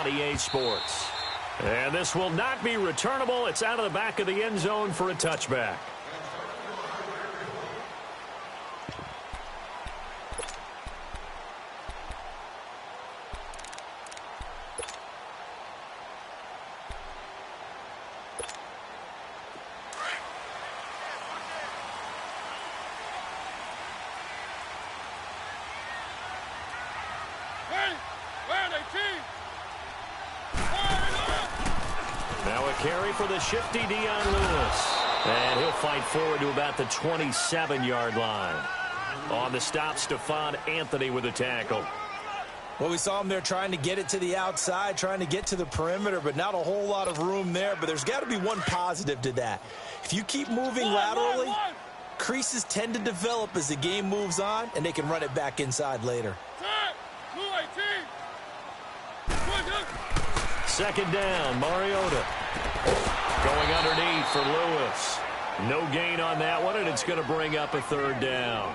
on EA Sports. And this will not be returnable. It's out of the back of the end zone for a touchback. Carry for the shifty Dion Lewis. And he'll fight forward to about the 27-yard line. On the stop, Stephon Anthony with a tackle. Well, we saw him there trying to get it to the outside, trying to get to the perimeter, but not a whole lot of room there. But there's got to be one positive to that. If you keep moving laterally, creases tend to develop as the game moves on, and they can run it back inside later. Second down, Mariota. Going underneath for Lewis. No gain on that one, and it's going to bring up a third down.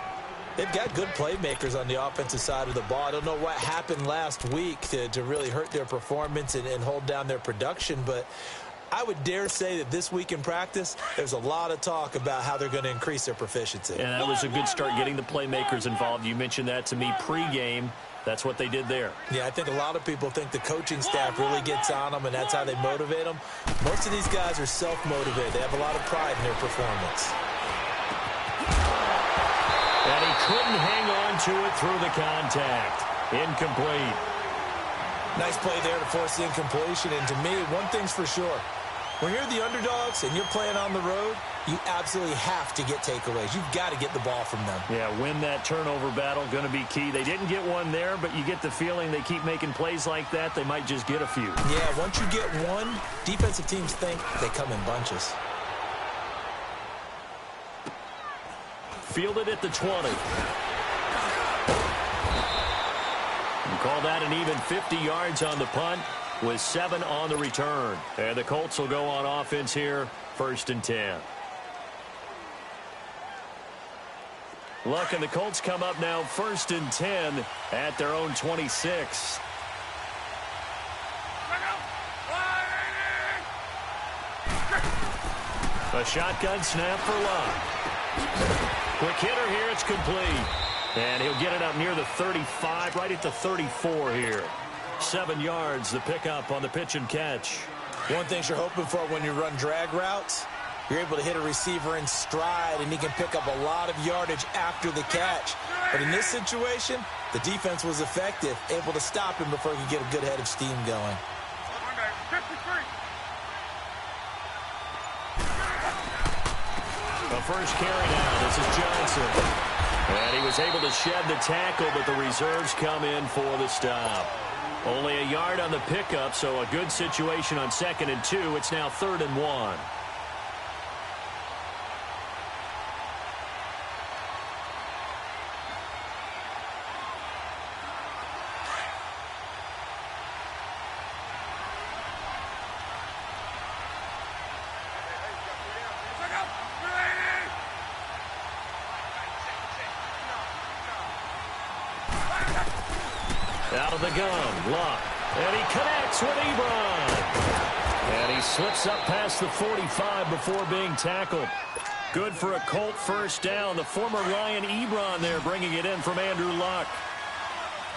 They've got good playmakers on the offensive side of the ball. I don't know what happened last week to really hurt their performance and hold down their production, but I would dare say that this week in practice, there's a lot of talk about how they're going to increase their proficiency. And that was a good start getting the playmakers involved. You mentioned that to me pregame. That's what they did there. Yeah, I think a lot of people think the coaching staff really gets on them, and that's how they motivate them. Most of these guys are self-motivated. They have a lot of pride in their performance. And he couldn't hang on to it through the contact. Incomplete. Nice play there to force the incompletion. And to me, one thing's for sure. When you're the underdogs and you're playing on the road, you absolutely have to get takeaways. You've got to get the ball from them. Yeah, win that turnover battle, going to be key. They didn't get one there, but you get the feeling they keep making plays like that, they might just get a few. Yeah, once you get one, defensive teams think they come in bunches. Fielded at the 20. You call that an even 50 yards on the punt with 7 on the return. And the Colts will go on offense here, 1st and 10. Luck and the Colts come up now 1st and 10 at their own 26. A shotgun snap for Luck. Quick hitter here, it's complete. And he'll get it up near the 35, right at the 34 here. 7 yards, the pickup on the pitch and catch. One thing you're hoping for when you run drag routes, you're able to hit a receiver in stride, and he can pick up a lot of yardage after the catch. But in this situation, the defense was effective, able to stop him before he could get a good head of steam going. The first carry now, this is Johnson. And he was able to shed the tackle, but the reserves come in for the stop. Only a yard on the pickup, so a good situation on 2nd and 2. It's now 3rd and 1. Out of the gun, Luck. And he connects with Ebron. And he slips up past the 45 before being tackled. Good for a Colt first down. The former Lion Ebron there bringing it in from Andrew Luck.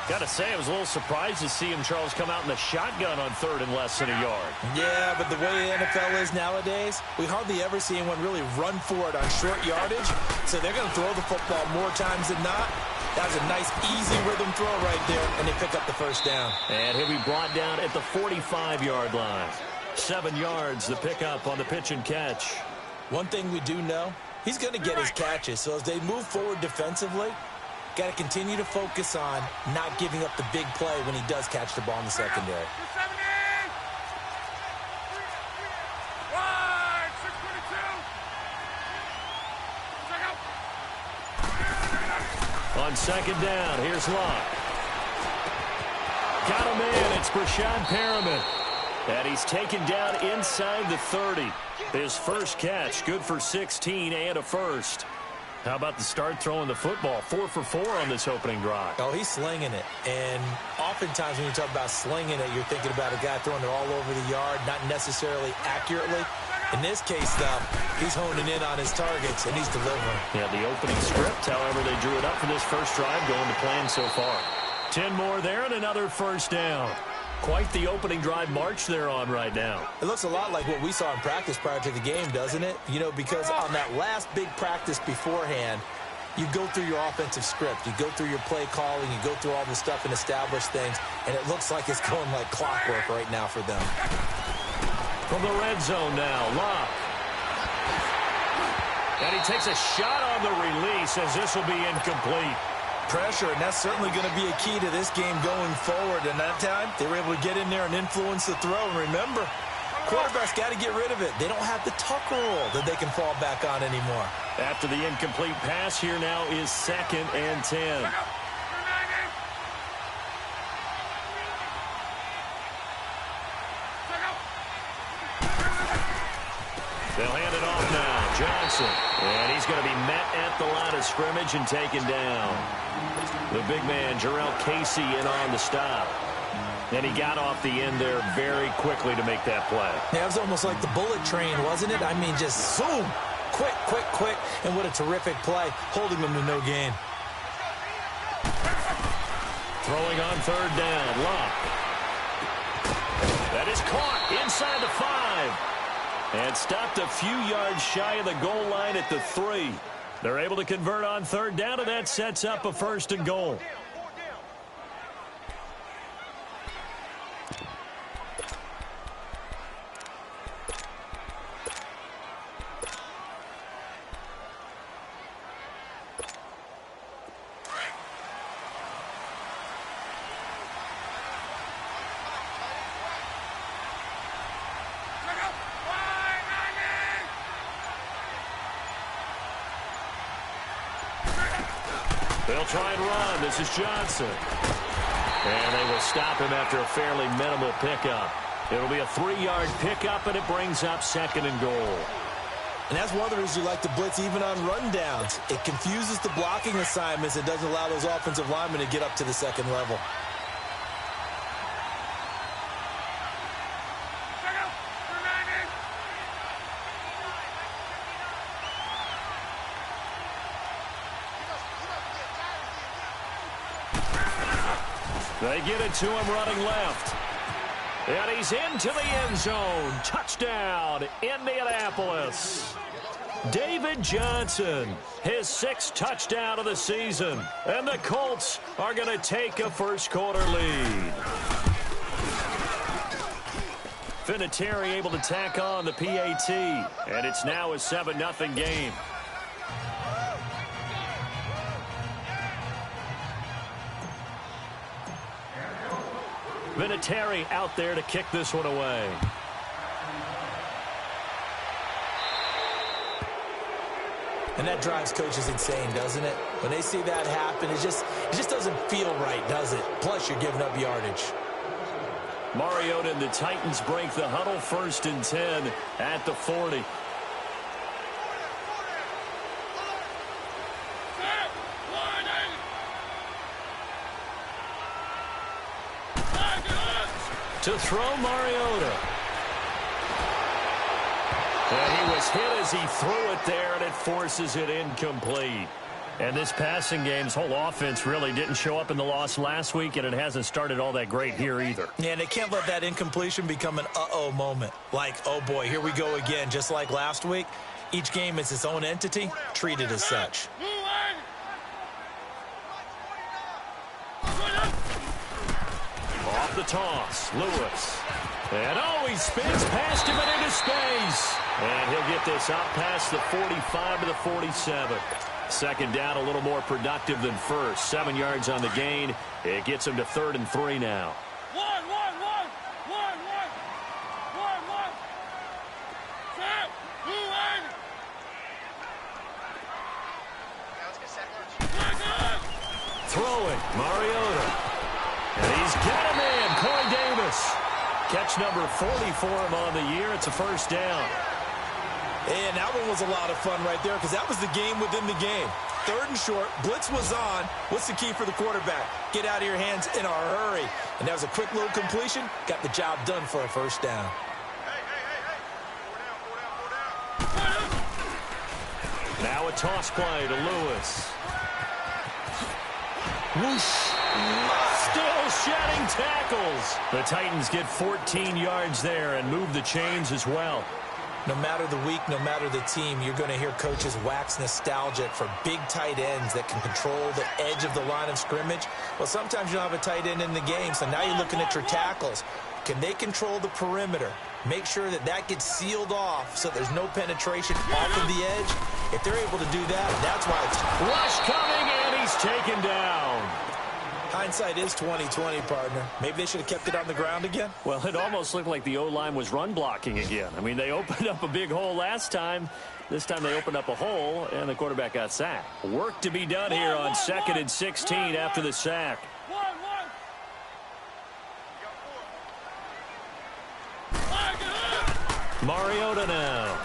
Got to say, I was a little surprised to see him, Charles, come out in the shotgun on 3rd and less than a yard. Yeah, but the way the NFL is nowadays, we hardly ever see anyone really run for it on short yardage. So they're going to throw the football more times than not. That was a nice, easy rhythm throw right there, and they pick up the first down. And he'll be brought down at the 45-yard line. 7 yards, the pickup on the pitch and catch. One thing we do know, he's going to get his catches. So as they move forward defensively, got to continue to focus on not giving up the big play when he does catch the ball in the secondary. On 2nd down, here's Luck. Got him in. It's Brashad Perriman. And he's taken down inside the 30. His first catch, good for 16 and a first. How about the start throwing the football? 4 for 4 on this opening drive. Oh, he's slinging it. And oftentimes when you talk about slinging it, you're thinking about a guy throwing it all over the yard, not necessarily accurately. In this case, though, he's honing in on his targets, and he's delivering. Yeah, the opening script, however, they drew it up for this first drive, going to plan so far. 10 more there and another first down. Quite the opening drive march they're on right now. It looks a lot like what we saw in practice prior to the game, doesn't it? You know, because on that last big practice beforehand, you go through your offensive script. You go through your play calling. You go through all this stuff and establish things, and it looks like it's going like clockwork right now for them. From the red zone now, Locke. And he takes a shot on the release as this will be incomplete. Pressure, and that's certainly going to be a key to this game going forward. And that time, they were able to get in there and influence the throw. And remember, quarterbacks got to get rid of it. They don't have the Tucker rule that they can fall back on anymore. After the incomplete pass, here now is 2nd and 10. They'll hand it off now. Johnson. And he's going to be met at the line of scrimmage and taken down. The big man, Jarrell Casey, in on the stop. And he got off the end there very quickly to make that play. Yeah, it was almost like the bullet train, wasn't it? I mean, just zoom. Quick, quick, quick. And what a terrific play, holding them to no gain. Throwing on 3rd down. Locke. That is caught inside the 5. And stopped a few yards shy of the goal line at the 3. They're able to convert on 3rd down, and that sets up a 1st and goal. They'll try and run. This is Johnson. And they will stop him after a fairly minimal pickup. It'll be a 3-yard pickup, and it brings up 2nd and goal. And that's one of the reasons you like to blitz even on rundowns. It confuses the blocking assignments. It doesn't allow those offensive linemen to get up to the 2nd level. They get it to him running left. And he's into the end zone. Touchdown, Indianapolis. David Johnson, his 6th touchdown of the season. And the Colts are going to take a first-quarter lead. Vinatieri able to tack on the PAT. And it's now a 7-0 game. Vinatieri out there to kick this one away. And that drives coaches insane, doesn't it? When they see that happen, it just doesn't feel right, does it? Plus, you're giving up yardage. Mariota and the Titans break the huddle. 1st and 10 at the 40. To throw Mariota. And he was hit as he threw it there, and it forces it incomplete. And this passing game's whole offense really didn't show up in the loss last week, and it hasn't started all that great here either. Yeah, and they can't let that incompletion become an uh-oh moment. Like, oh boy, here we go again. Just like last week, each game is its own entity, treated as such. Off the toss, Lewis. And he spins past him and into space. And he'll get this out past the 45 to the 47. 2nd down, a little more productive than first. 7 yards on the gain. It gets him to 3rd and 3 now. Throwing, Mariota. And he's got him in, Corey Davis. Catch number 40 for him on the year. It's a 1st down. And that one was a lot of fun right there because that was the game within the game. 3rd and short, blitz was on. What's the key for the quarterback? Get out of your hands in a hurry. And that was a quick little completion. Got the job done for a first down. Now a toss play to Lewis. Whoosh. Still shedding tackles. The Titans get 14 yards there and move the chains as well. No matter the week, no matter the team, you're going to hear coaches wax nostalgic for big tight ends that can control the edge of the line of scrimmage. Well, sometimes you don't have a tight end in the game, so now you're looking at your tackles. Can they control the perimeter? Make sure that that gets sealed off so there's no penetration off of the edge. If they're able to do that, that's why it's... Rush coming, and he's taken down. Hindsight is 20/20, partner. Maybe they should have kept it on the ground again. Well, it almost looked like the O-line was run blocking again. I mean, they opened up a big hole last time. This time they opened up a hole, and the quarterback got sacked. Work to be done here on 2nd and 16 after the sack. Mariota now.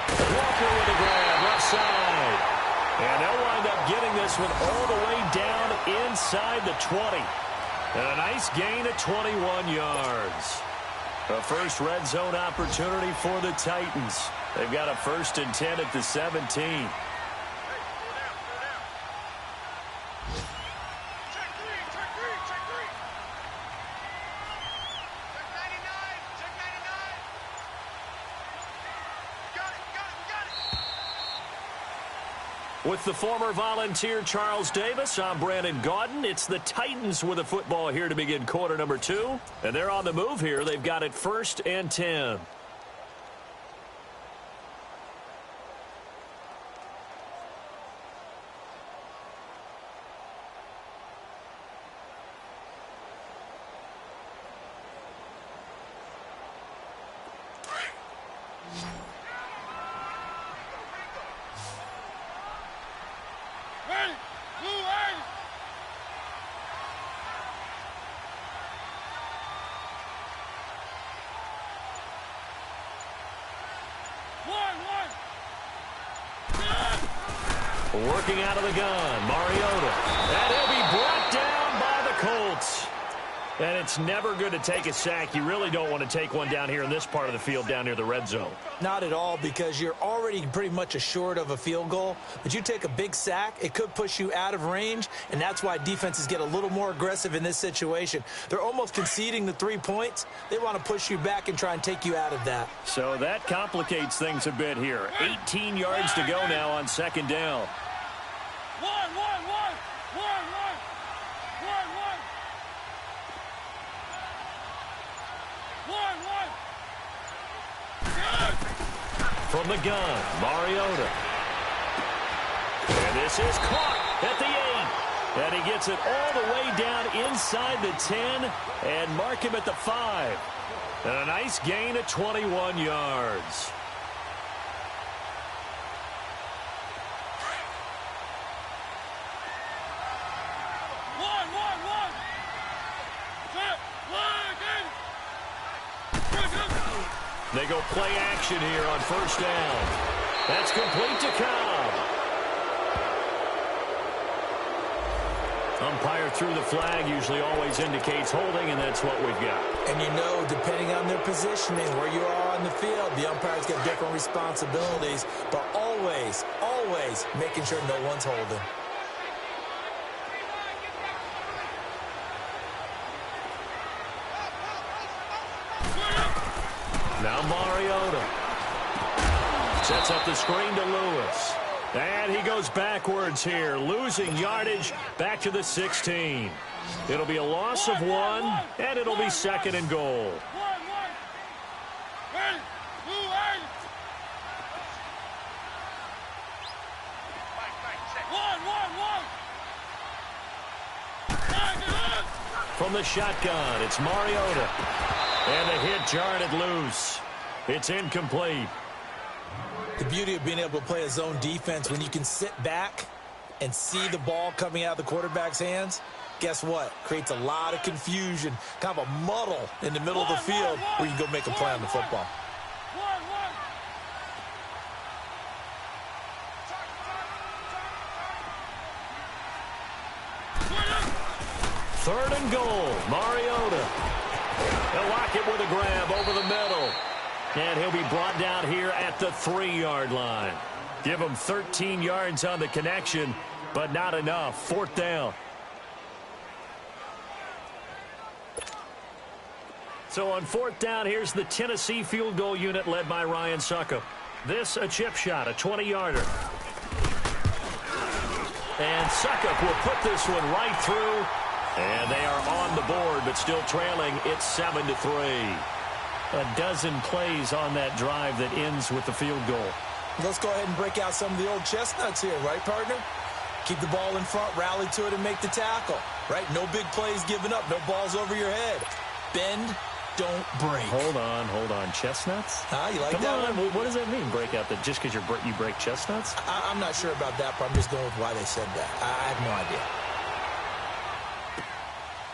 Walker with a grab, left side. And they'll wind up getting this one all the way down inside the 20. And a nice gain of 21 yards. A first red zone opportunity for the Titans. They've got a 1st and 10 at the 17. With the former Volunteer Charles Davis, I'm Brandon Gaudin. It's the Titans with the football here to begin quarter number 2. And they're on the move here. They've got it 1st and 10. Working out of the gun, Mariota. And he'll be brought down by the Colts. And it's never good to take a sack. You really don't want to take one down here in this part of the field down near the red zone. Not at all, because you're already pretty much assured of a field goal. But you take a big sack, it could push you out of range, and that's why defenses get a little more aggressive in this situation. They're almost conceding the 3 points. They want to push you back and try and take you out of that. So that complicates things a bit here. 18 yards to go now on 2nd down. From the gun, Mariota. And this is caught at the 8. And he gets it all the way down inside the 10 and mark him at the 5. And a nice gain of 21 yards. They go play action here on 1st down. That's complete to Cobb. Umpire threw the flag, usually always indicates holding, and that's what we've got. And you know, depending on their positioning, where you are on the field, the umpires get different responsibilities, but always, always making sure no one's holding. Now Mariota sets up the screen to Lewis. And he goes backwards here, losing yardage back to the 16. It'll be a loss of 1, and it'll be 2nd and goal. From the shotgun, it's Mariota. And the hit jarred it loose. It's incomplete. The beauty of being able to play a zone defense when you can sit back and see the ball coming out of the quarterback's hands, guess what? Creates a lot of confusion, kind of a muddle in the middle of the field where you can go make a play on the football. Third and goal. Mariota. He'll lock it with a grab over the middle. And he'll be brought down here at the 3-yard line. Give him 13 yards on the connection, but not enough. Fourth down. So on fourth down, here's the Tennessee field goal unit led by Ryan Succop. This a chip shot, a 20-yarder. And Succop will put this one right through. And they are on the board, but still trailing. It's 7-3. A dozen plays on that drive that ends with the field goal. Let's go ahead and break out some of the old chestnuts here, right, partner? Keep the ball in front, rally to it, and make the tackle, right? No big plays given up, no balls over your head. Bend, don't break. Hold on. Chestnuts? You like Come that on. one? What does that mean, break out? Just because you break chestnuts? I'm not sure about that, but I'm just going with why they said that. I have no idea.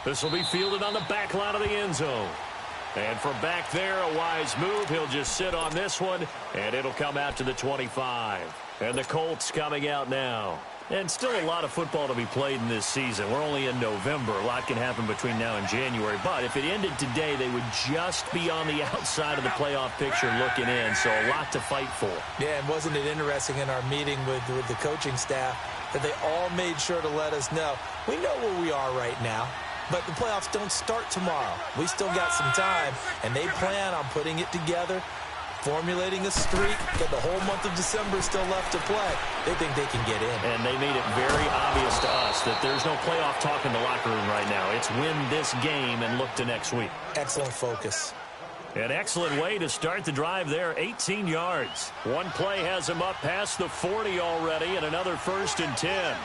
This will be fielded on the back line of the end zone. And from back there, a wise move. He'll just sit on this one, and it'll come out to the 25. And the Colts coming out now. And still a lot of football to be played in this season. We're only in November. A lot can happen between now and January. But if it ended today, they would just be on the outside of the playoff picture looking in. So a lot to fight for. Yeah, and wasn't it interesting in our meeting with the coaching staff that they all made sure to let us know, we know where we are right now. But the playoffs don't start tomorrow. We still got some time, and they plan on putting it together, formulating a streak, that the whole month of December is still left to play. They think they can get in. And they made it very obvious to us that there's no playoff talk in the locker room right now. It's win this game and look to next week. Excellent focus. An excellent way to start the drive there, 18 yards. One play has him up past the 40 already, and another 1st and 10.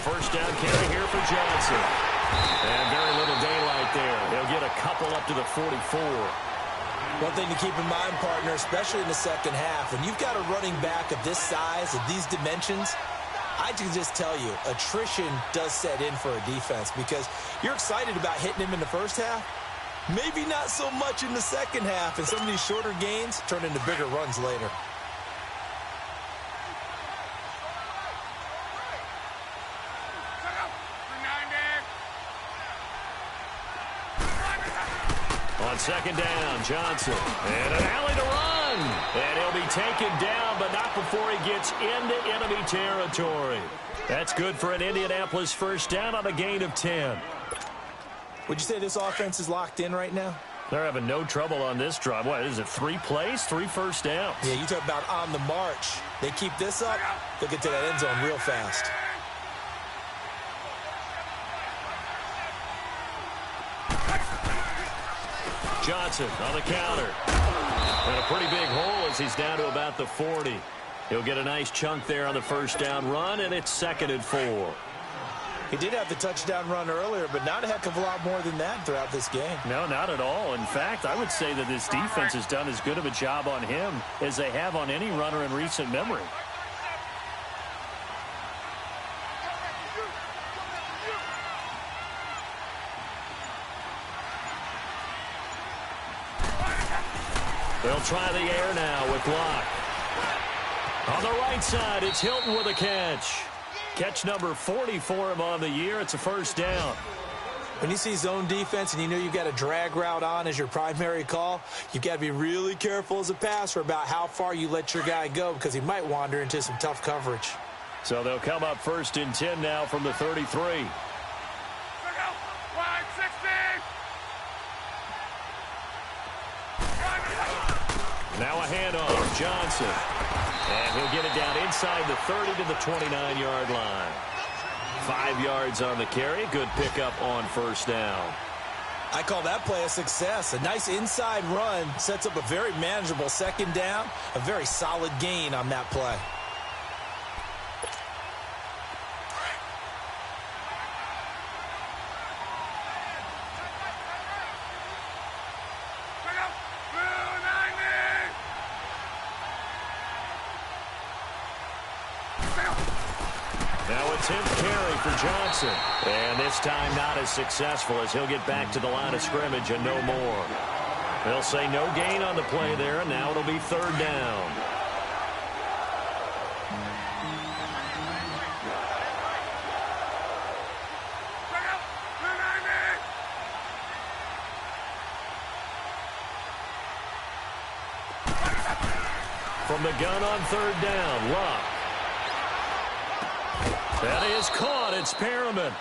First down carry here for Johnson. And very little daylight there. They'll get a couple up to the 44. One thing to keep in mind, partner, especially in the second half, when you've got a running back of this size, of these dimensions, I can just tell you, attrition does set in for a defense because you're excited about hitting him in the first half. Maybe not so much in the second half, and some of these shorter gains turn into bigger runs later. On second down, Johnson. And an alley to run. And he'll be taken down, but not before he gets into enemy territory. That's good for an Indianapolis first down on a gain of 10. Would you say this offense is locked in right now? They're having no trouble on this drive. What is it, 3 plays, 3 first downs? Yeah, you talk about on the march. They keep this up, they'll get to that end zone real fast. Johnson on the counter. And a pretty big hole as he's down to about the 40. He'll get a nice chunk there on the first down run, and it's 2nd and 4. He did have the touchdown run earlier, but not a heck of a lot more than that throughout this game. No, not at all. In fact, I would say that this defense has done as good of a job on him as they have on any runner in recent memory. They'll try the air now with Locke. On the right side, it's Hilton with a catch. Catch number 40 for him on the year. It's a first down. When you see zone defense and you know you've got a drag route on as your primary call, you've got to be really careful as a passer about how far you let your guy go because he might wander into some tough coverage. So they'll come up 1st and 10 now from the 33. Now a handoff, Johnson. And he'll get it down inside the 30 to the 29-yard line. 5 yards on the carry. Good pickup on first down. I call that play a success. A nice inside run sets up a very manageable second down. A very solid gain on that play. Now a 10th carry for Johnson. And this time not as successful as he'll get back to the line of scrimmage and no more. They'll say no gain on the play there, and now it'll be 3rd down. from the gun on third down. Luck. That is caught. It's Perriman.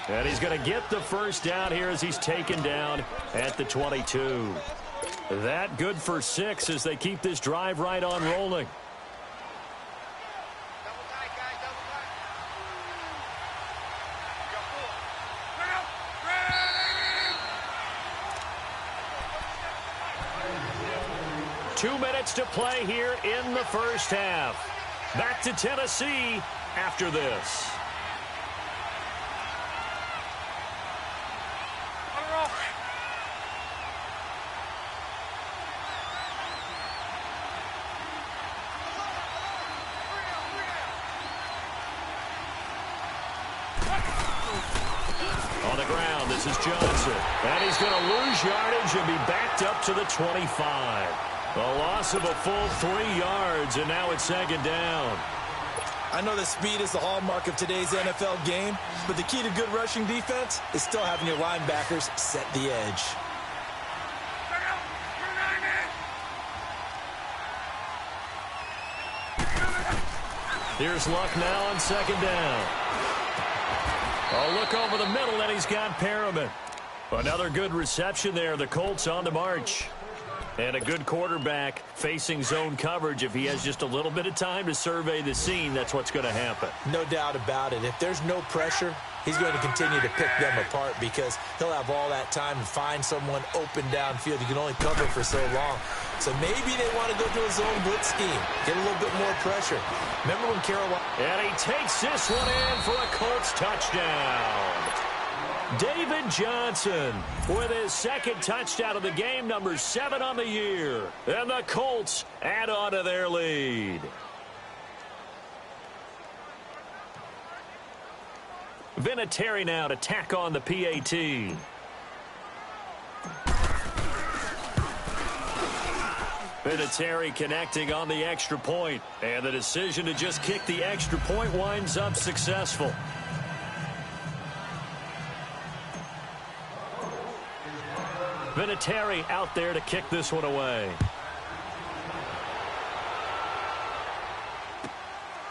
And he's going to get the first down here as he's taken down at the 22. That good for 6 as they keep this drive right on rolling. Two minutes to play here in the first half. Back to Tennessee after this. On the ground, this is Johnson. And he's going to lose yardage and be backed up to the 25. A loss of a full 3 yards, and now it's second down. I know that speed is the hallmark of today's NFL game, but the key to good rushing defense is still having your linebackers set the edge. Here's Luck now on second down. A look over the middle, and he's got Perriman. Another good reception there. The Colts on the march. And a good quarterback facing zone coverage. If he has just a little bit of time to survey the scene, that's what's going to happen. No doubt about it. If there's no pressure, he's going to continue to pick them apart because he'll have all that time to find someone open downfield. You can only cover for so long. So maybe they want to go to a zone blitz scheme, get a little bit more pressure. Remember when Carolina... And he takes this one in for a Colts touchdown. David Johnson with his second touchdown of the game, number 7 on the year. And the Colts add on to their lead. Vinatieri now to tack on the PAT. Vinatieri connecting on the extra point. And the decision to just kick the extra point winds up successful. Vinatieri out there to kick this one away.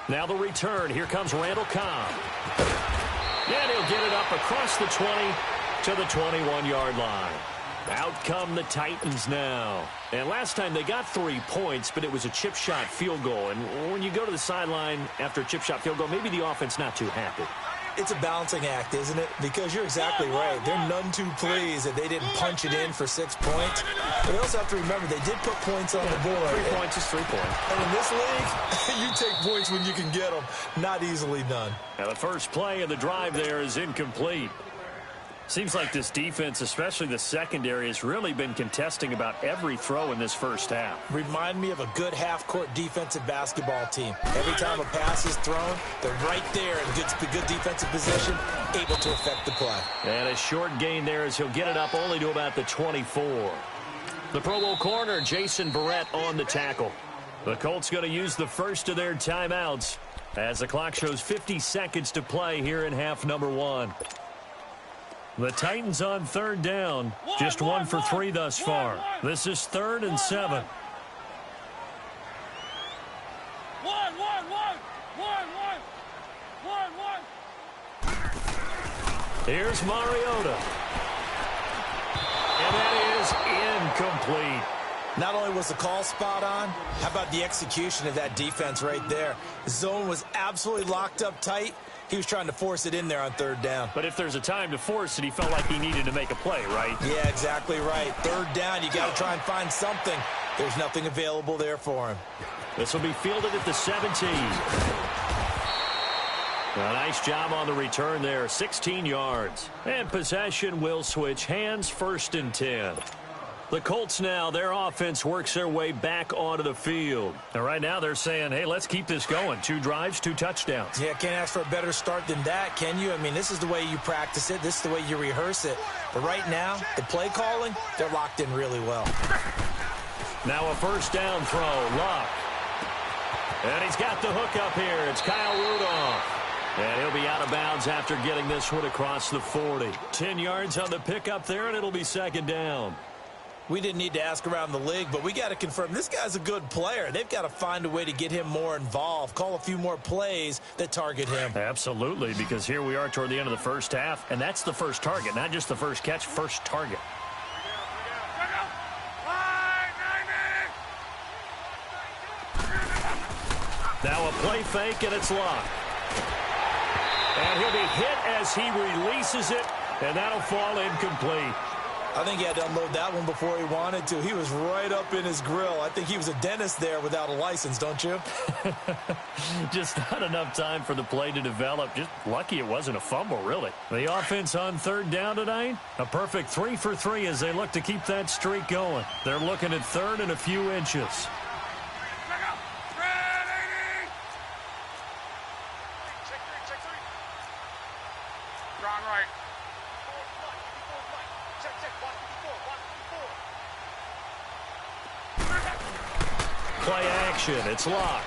Now the return. Here comes Randall Cobb. And he'll get it up across the 20 to the 21-yard line. Out come the Titans now. And last time they got 3 points, but it was a chip shot field goal. And when you go to the sideline after a chip shot field goal, maybe the offense not too happy. It's a balancing act, isn't it? Because you're exactly right. They're none too pleased that they didn't punch it in for 6 points. But they also have to remember they did put points on the board. 3 points is 3 points. And in this league, you take points when you can get them. Not easily done. Now the first play of the drive there is incomplete. Seems like this defense, especially the secondary, has really been contesting about every throw in this first half. Remind me of a good half-court defensive basketball team. Every time a pass is thrown, they're right there in good defensive position, able to affect the play. And a short gain there as he'll get it up only to about the 24. The Pro Bowl corner, Jason Barrett on the tackle. The Colts going to use the first of their timeouts as the clock shows 50 seconds to play here in half number 1. The Titans on third down, just 1 for 3 thus far. This is 3rd and 7. Here's Mariota. And that is incomplete. Not only was the call spot on, how about the execution of that defense right there? The zone was absolutely locked up tight. He was trying to force it in there on third down. But if there's a time to force it, he felt like he needed to make a play, right? Yeah, exactly right. Third down, you got to try and find something. There's nothing available there for him. This will be fielded at the 17. A nice job on the return there, 16 yards. And possession will switch hands, 1st and 10. The Colts now, their offense works their way back onto the field. And right now they're saying, hey, let's keep this going. 2 drives, 2 touchdowns. Yeah, can't ask for a better start than that, can you? I mean, this is the way you practice it. This is the way you rehearse it. But right now, the play calling, they're locked in really well. Now a first down throw, Luck. And he's got the hook up here. It's Kyle Rudolph. And he'll be out of bounds after getting this one across the 40. 10 yards on the pickup there, and it'll be second down. We didn't need to ask around the league, but we got to confirm this guy's a good player. They've got to find a way to get him more involved, call a few more plays that target him. Absolutely, because here we are toward the end of the first half, and that's the first target, not just the first catch, first target. Now a play fake, and it's locked. And he'll be hit as he releases it, and that'll fall incomplete. I think he had to unload that one before he wanted to. He was right up in his grill. I think he was a dentist there without a license, don't you? Just not enough time for the play to develop. Just lucky it wasn't a fumble, really. The offense on third down tonight, a perfect 3 for 3 as they look to keep that streak going. They're looking at third and a few inches. Play action. It's locked.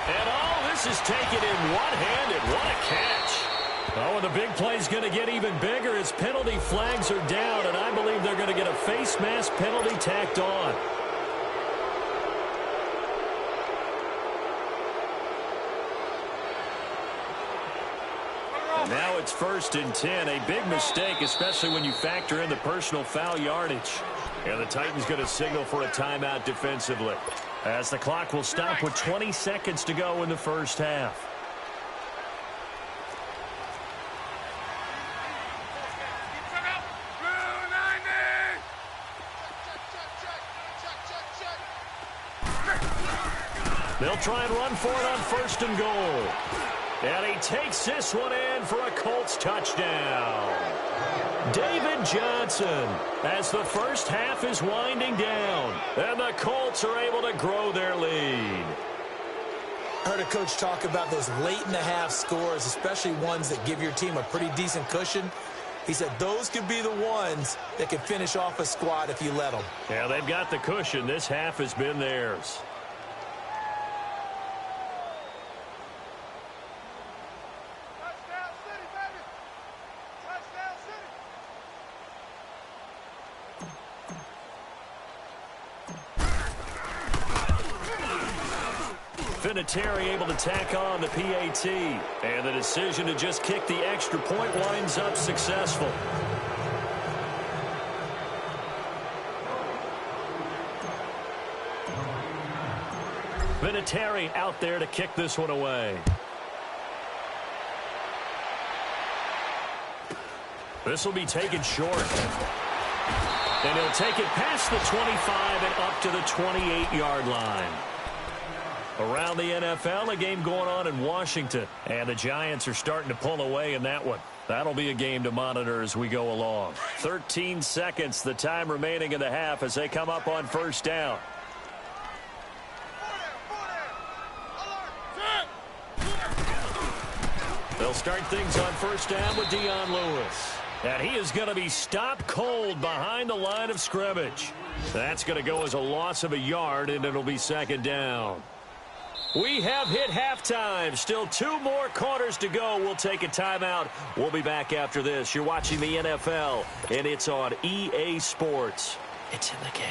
And this is taken in one-handed. What a catch. Oh, and the big play's going to get even bigger as penalty flags are down, and I believe they're going to get a face mask penalty tacked on. And now it's 1st and 10. A big mistake, especially when you factor in the personal foul yardage. And the Titans going to signal for a timeout defensively, as the clock will stop with 20 seconds to go in the first half. They'll try and run for it on 1st and goal. And he takes this one in for a Colts touchdown. David Johnson, as the first half is winding down, and the Colts are able to grow their lead. I heard a coach talk about those late-in-the-half scores, especially ones that give your team a pretty decent cushion. He said those could be the ones that can finish off a squad if you let them. Yeah, they've got the cushion. This half has been theirs. Vinatieri able to tack on the PAT. And the decision to just kick the extra point winds up successful. Vinatieri out there to kick this one away. This will be taken short. And he'll take it past the 25 and up to the 28-yard line. Around the NFL, a game going on in Washington. And the Giants are starting to pull away in that one. That'll be a game to monitor as we go along. 13 seconds, the time remaining in the half as they come up on 1st down. They'll start things on 1st down with Dion Lewis. And he is going to be stopped cold behind the line of scrimmage. That's going to go as a loss of a yard, and it'll be 2nd down. We have hit halftime. Still 2 more quarters to go. We'll take a timeout. We'll be back after this. You're watching the NFL, and it's on EA Sports. It's in the game.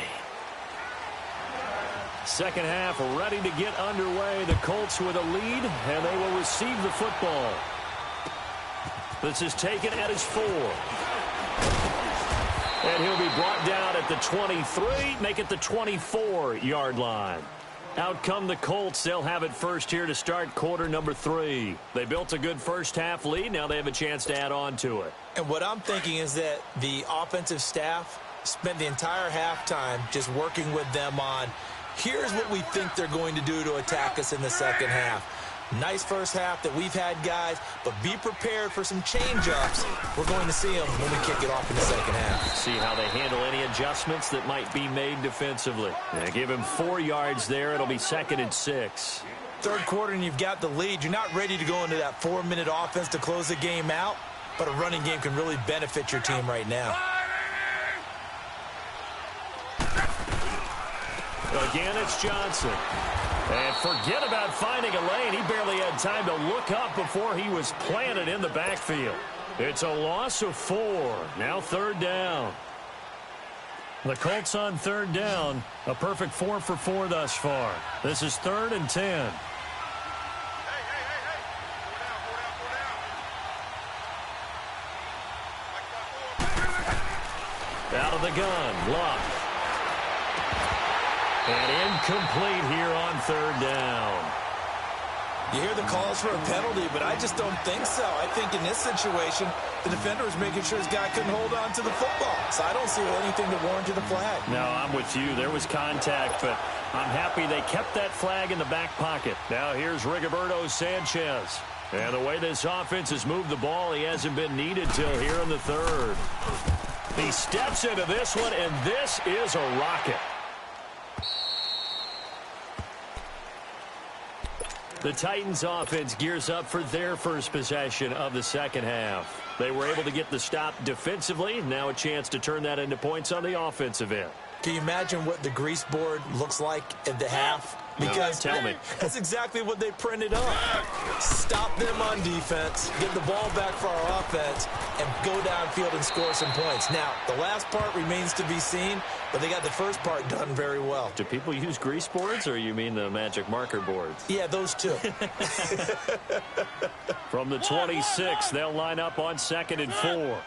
Second half ready to get underway. The Colts with a lead, and they will receive the football. This is taken at his 4. And he'll be brought down at the 23, make it the 24-yard line. Out come the Colts. They'll have it first here to start quarter number 3. They built a good first half lead. Now they have a chance to add on to it. And what I'm thinking is that the offensive staff spent the entire halftime just working with them on, here's what we think they're going to do to attack us in the second half. Nice first half that we've had, guys, but be prepared for some change-ups. We're going to see them when we kick it off in the second half. See how they handle any adjustments that might be made defensively. Yeah, give him 4 yards there. It'll be 2nd and 6. Third quarter and you've got the lead. You're not ready to go into that 4-minute offense to close the game out, but a running game can really benefit your team right now. Again, it's Johnson. And forget about finding a lane. He barely had time to look up before he was planted in the backfield. It's a loss of 4. Now 3rd down. The Colts on third down. A perfect 4 for 4 thus far. This is 3rd and 10. Out of the gun, Luck. And incomplete here on third down. You hear the calls for a penalty, but I just don't think so. I think in this situation, the defender was making sure his guy couldn't hold on to the football. So I don't see anything that warranted the flag. No, I'm with you. There was contact, but I'm happy they kept that flag in the back pocket. Now here's Rigoberto Sanchez. And the way this offense has moved the ball, he hasn't been needed till here in the 3rd. He steps into this one, and this is a rocket. The Titans offense gears up for their first possession of the second half. They were able to get the stop defensively. Now a chance to turn that into points on the offensive end. Can you imagine what the grease board looks like at the half? Because tell me. That's exactly what they printed up. Stop them on defense, get the ball back for our offense, and go downfield and score some points. Now, the last part remains to be seen, but they got the first part done very well. Do people use grease boards, or you mean the magic marker boards? Yeah, those two. From the 26, they'll line up on 2nd and 4.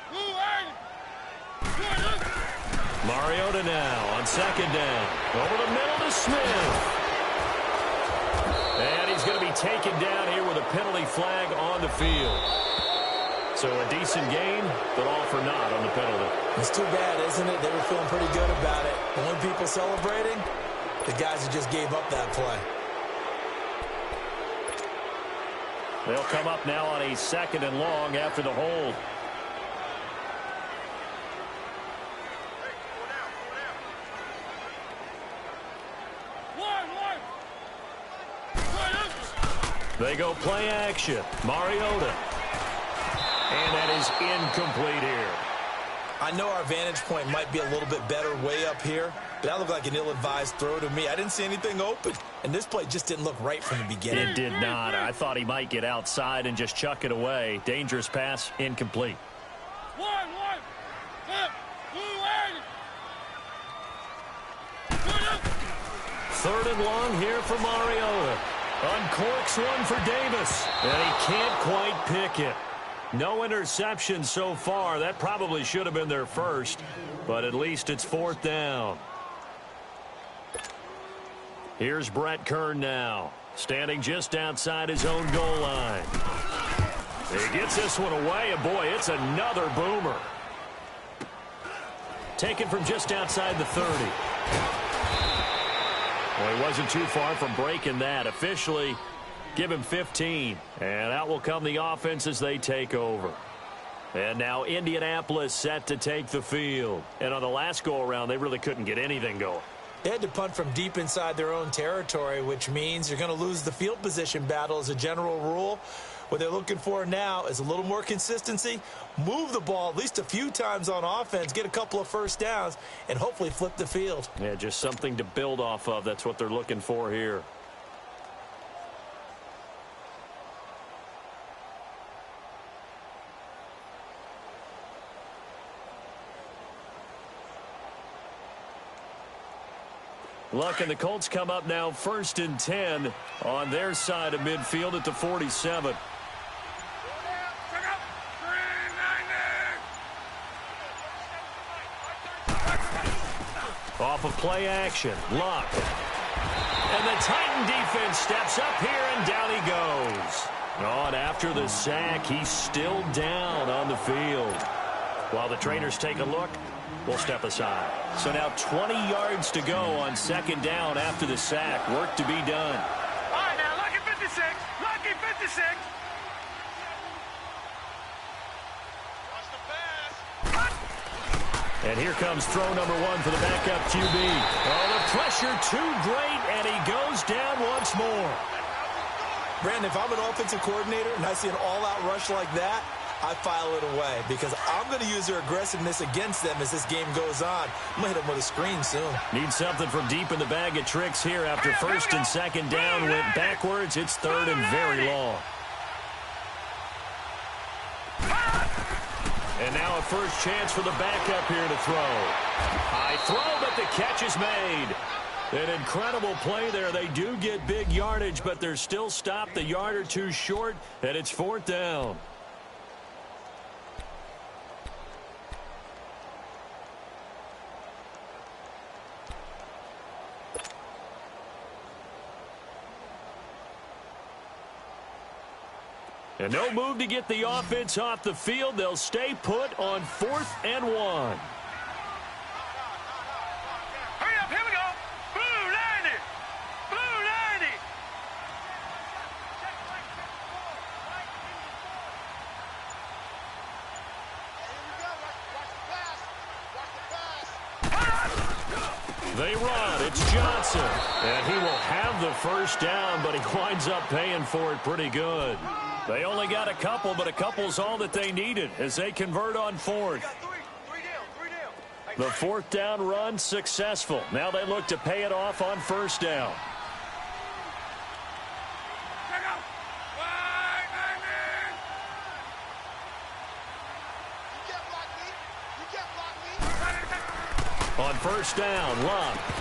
Mariota now on 2nd down. Over the middle to Smith. And he's going to be taken down here with a penalty flag on the field. So a decent gain, but all for naught on the penalty. It's too bad, isn't it? They were feeling pretty good about it. Only people celebrating, the guys who just gave up that play. They'll come up now on a 2nd and long after the hold. They go play action. Mariota. And that is incomplete here. I know our vantage point might be a little bit better way up here, but that looked like an ill-advised throw to me. I didn't see anything open, and this play just didn't look right from the beginning. It did not. I thought he might get outside and just chuck it away. Dangerous pass, incomplete. 3rd and long here for Mariota. Uncorks one for Davis, and he can't quite pick it. No interception so far. That probably should have been their first, but at least it's 4th down. Here's Brett Kern now, standing just outside his own goal line. He gets this one away, and boy, it's another boomer. Taken from just outside the 30. Well, he wasn't too far from breaking that. Officially, give him 15. And out will come the offense as they take over. And now Indianapolis set to take the field. And on the last go-around, they really couldn't get anything going. They had to punt from deep inside their own territory, which means you're going to lose the field position battle as a general rule. What they're looking for now is a little more consistency, move the ball at least a few times on offense, get a couple of first downs, and hopefully flip the field. Yeah, just something to build off of. That's what they're looking for here. Luck and the Colts come up now 1st and 10 on their side of midfield at the 47. Off of play action, Luck. And the Titan defense steps up here, and down he goes. Oh, and after the sack, he's still down on the field. While the trainers take a look, we'll step aside. So now 20 yards to go on 2nd down after the sack. Work to be done. All right, now, lucky 56. Lucky 56. And here comes throw number 1 for the backup QB. Oh, the pressure too great, and he goes down once more. Brandon, if I'm an offensive coordinator and I see an all-out rush like that, I file it away because I'm going to use their aggressiveness against them as this game goes on. I'm going to hit them with a screen soon. Need something from deep in the bag of tricks here after 1st and 2nd down went backwards. It's 3rd and very long. And now a first chance for the backup here to throw. High throw, but the catch is made. An incredible play there. They do get big yardage, but they're still stopped a yard or two short, and it's 4th down. And no move to get the offense off the field. They'll stay put on 4th and 1. Hurry up, here we go. Blue 90. Blue 90. They run. It's Johnson. And he will have the first down, but he winds up paying for it pretty good. They only got a couple, but a couple's all that they needed as they convert on 4th. The 4th down run successful. Now they look to pay it off on 1st down. On 1st down, Love.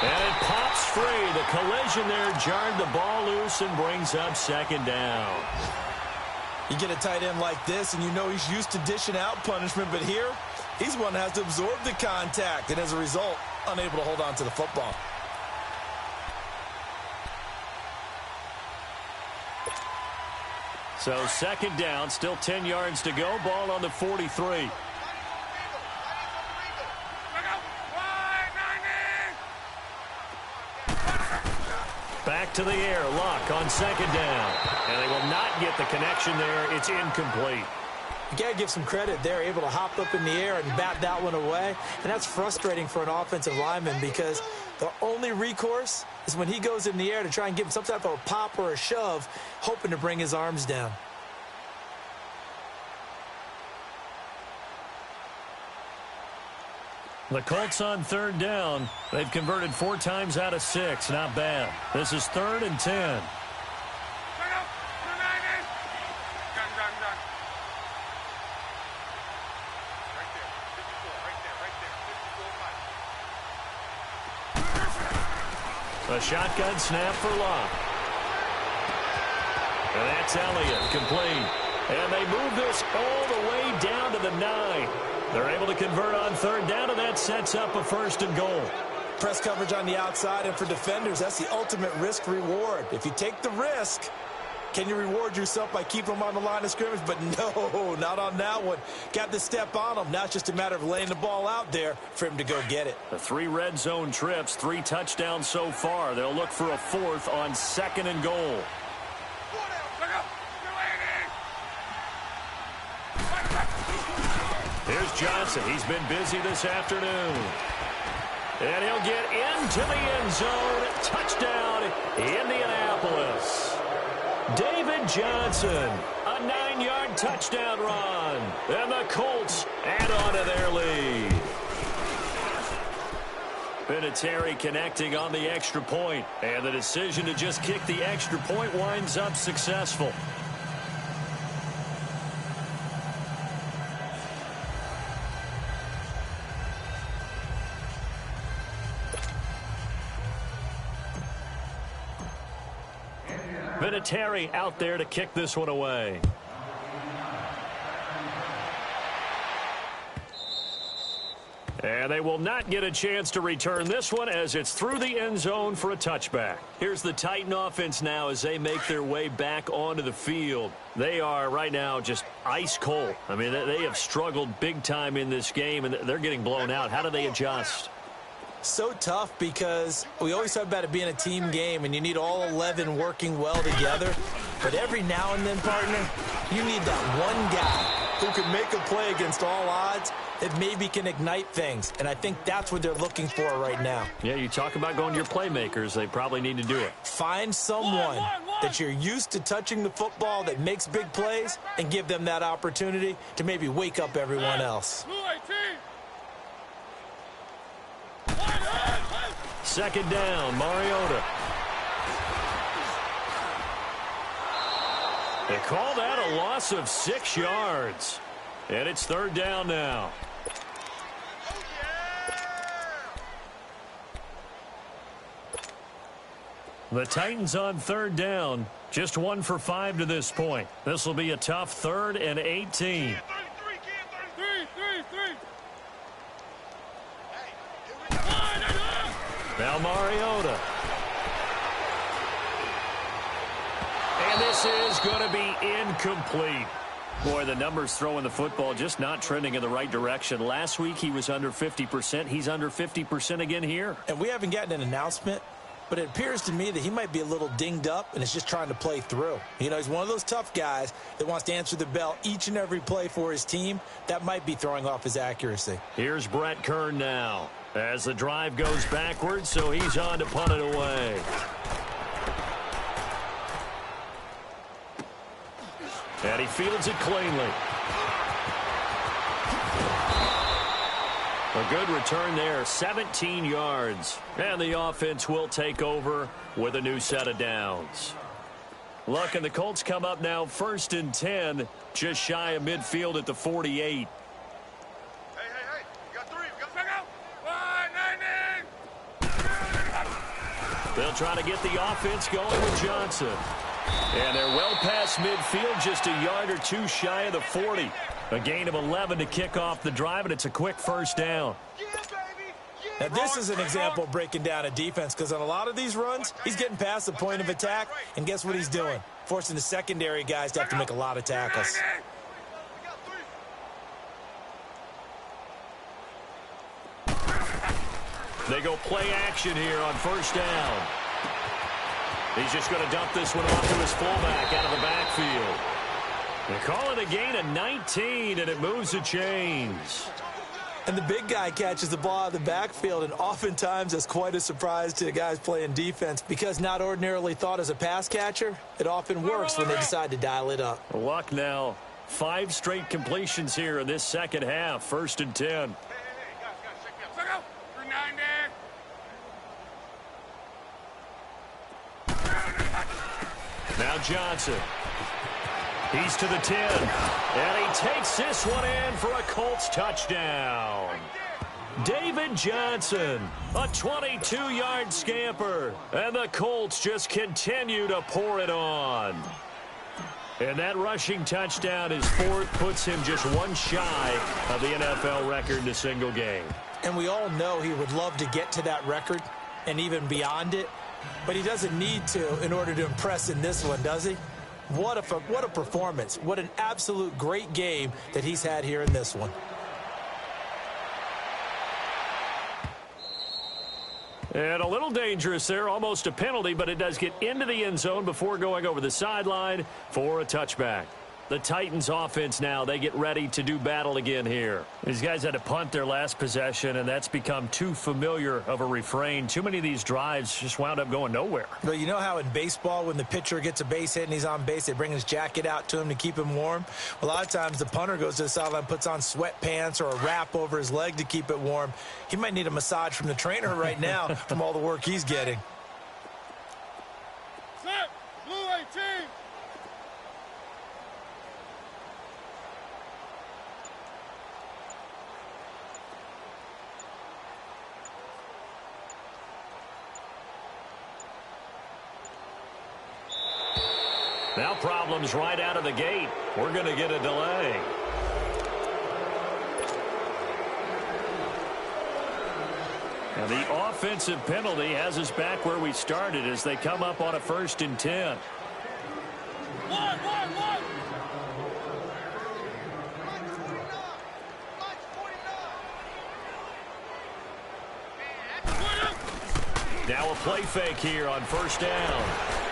And it pops free. The collision there jarred the ball loose and brings up 2nd down. You get a tight end like this, and you know he's used to dishing out punishment, but here, he's one that has to absorb the contact, and as a result, unable to hold on to the football. So 2nd down, still 10 yards to go. Ball on the 43. Back to the air, Luck on 2nd down. And they will not get the connection there. It's incomplete. You got to give some credit. They're able to hop up in the air and bat that one away. And that's frustrating for an offensive lineman because the only recourse is when he goes in the air to try and give him some type of a pop or a shove, hoping to bring his arms down. The Colts on 3rd down. They've converted 4 times out of 6. Not bad. This is 3rd and 10. A shotgun snap for Locke. And that's Elliott, complete. And they move this all the way down to the 9. They're able to convert on 3rd down, and that sets up a 1st and goal. Press coverage on the outside, and for defenders, that's the ultimate risk-reward. If you take the risk, can you reward yourself by keeping them on the line of scrimmage? But no, not on that one. Got to step on them. Now it's just a matter of laying the ball out there for him to go get it. The 3 red zone trips, 3 touchdowns so far. They'll look for a 4th on 2nd and goal. Here's Johnson. He's been busy this afternoon. And he'll get into the end zone. Touchdown, Indianapolis. David Johnson, a 9-yard touchdown run. And the Colts add on to their lead. Vinatieri connecting on the extra point. And the decision to just kick the extra point winds up successful. Vinatieri out there to kick this one away. And they will not get a chance to return this one as it's through the end zone for a touchback. Here's the Titan offense now as they make their way back onto the field. They are right now just ice cold. I mean, they have struggled big time in this game, and they're getting blown out. How do they adjust? So tough because we always talk about it being a team game and you need all 11 working well together. But every now and then, partner, you need that one guy who can make a play against all odds that maybe can ignite things. And I think that's what they're looking for right now. Yeah, you talk about going to your playmakers. They probably need to do it. Find someone that you're used to touching the football that makes big plays and give them that opportunity to maybe wake up everyone else. 2nd down, Mariota. They call that a loss of 6 yards. And it's third down now. The Titans on third down. Just 1 for 5 to this point. This will be a tough 3rd and 18. Now Mariota. And this is going to be incomplete. Boy, the numbers throwing the football just not trending in the right direction. Last week he was under 50%. He's under 50% again here. And we haven't gotten an announcement, but it appears to me that he might be a little dinged up and is just trying to play through. You know, he's one of those tough guys that wants to answer the bell each and every play for his team. That might be throwing off his accuracy. Here's Brett Kern now as the drive goes backwards, so he's on to punt it away. And he fields it cleanly. A good return there, 17 yards. And the offense will take over with a new set of downs. Look, and the Colts come up now 1st and 10, just shy of midfield at the 48. Hey, you got 3. You got to They'll try to get the offense going with Johnson. And they're well past midfield, just a yard or 2 shy of the 40. A gain of 11 to kick off the drive, and it's a quick first down. Now, this is an example of breaking down a defense, because on a lot of these runs, he's getting past the point of attack, and guess what he's doing? Forcing the secondary guys to have to make a lot of tackles. They go play action here on first down. He's just going to dump this one off to his fullback out of the backfield. They call it a gain of 19, and it moves the chains. And the big guy catches the ball out of the backfield, and oftentimes that's quite a surprise to the guys playing defense, because not ordinarily thought as a pass catcher, it often works when they decide to dial it up. Luck now. 5 straight completions here in this second half. 1st and 10. Guys, check me out. Check out. 3-9 there. Now Johnson. He's to the 10. And he takes this one in for a Colts touchdown. David Johnson, a 22-yard scamper. And the Colts just continue to pour it on. And that rushing touchdown is 4th, puts him just 1 shy of the NFL record in a single game. And we all know he would love to get to that record and even beyond it, but he doesn't need to in order to impress in this one, does he? What a performance. What an absolute great game that he's had here in this one. And a little dangerous there, almost a penalty, but it does get into the end zone before going over the sideline for a touchback. The Titans offense now, they get ready to do battle again here. These guys had to punt their last possession, and that's become too familiar of a refrain. Too many of these drives just wound up going nowhere. But you know how in baseball, when the pitcher gets a base hit and he's on base, they bring his jacket out to him to keep him warm? A lot of times the punter goes to the sideline, puts on sweatpants or a wrap over his leg to keep it warm. He might need a massage from the trainer right now from all the work he's getting. Set. Blue 18. Now problems right out of the gate. We're going to get a delay. And the offensive penalty has us back where we started as they come up on a 1st and 10. Now a play fake here on first down.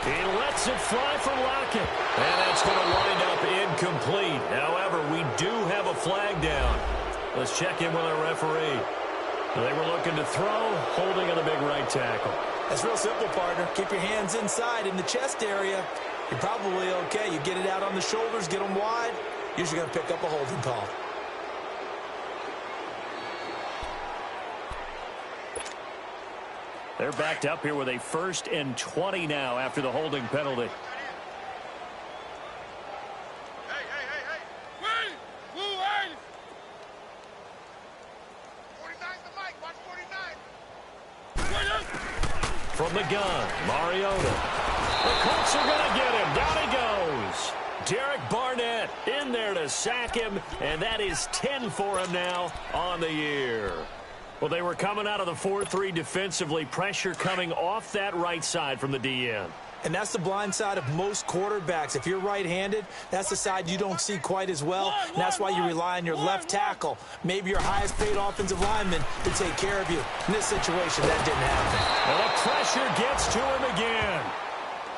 He lets it fly from Lockett. And that's going to wind up incomplete. However, we do have a flag down. Let's check in with our referee. They were looking to throw, holding on the big right tackle. That's real simple, partner. Keep your hands inside in the chest area. You're probably okay. You get it out on the shoulders, get them wide. Usually going to pick up a holding call. They're backed up here with a 1st and 20 now after the holding penalty. Hey. Blue 8. From the gun, Mariota. The Colts are going to get him. Down he goes. Derek Barnett in there to sack him, and that is 10 for him now on the year. Well, they were coming out of the 4-3 defensively. Pressure coming off that right side from the DN. And that's the blind side of most quarterbacks. If you're right-handed, that's the side you don't see quite as well. And that's why you rely on your left tackle, maybe your highest-paid offensive lineman, to take care of you. In this situation, that didn't happen. And the pressure gets to him again.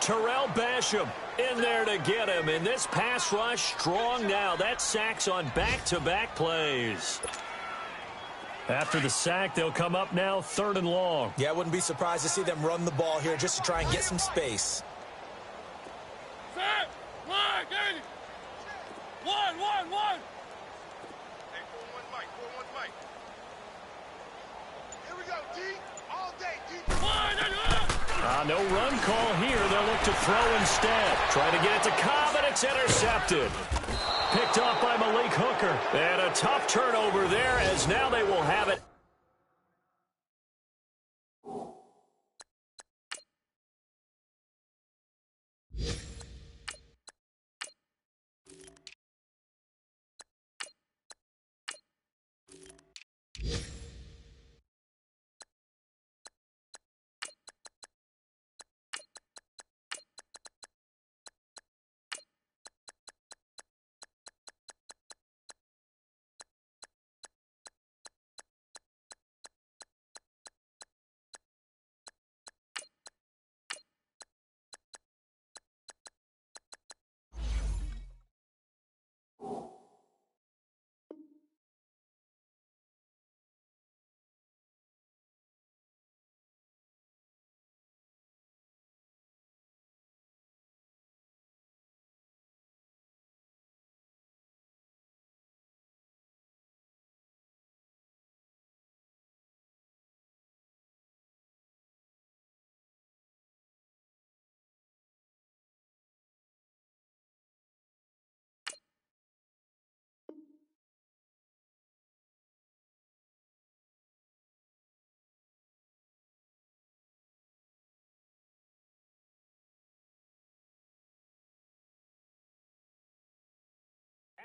Terrell Basham in there to get him. And this pass rush strong now. That's sacks on back-to-back plays. After the sack, they'll come up now 3rd and long. Yeah, I wouldn't be surprised to see them run the ball here just to try and get some space. Set. One. Get it. One. Hey, 4-1 Mike. 4-1 Mike. Here we go, D. All day, D. No run call here. They'll look to throw instead. Try to get it to Cobb, and it's intercepted. Picked off by Malik Hooker. And a tough turnover there, as now they will have it.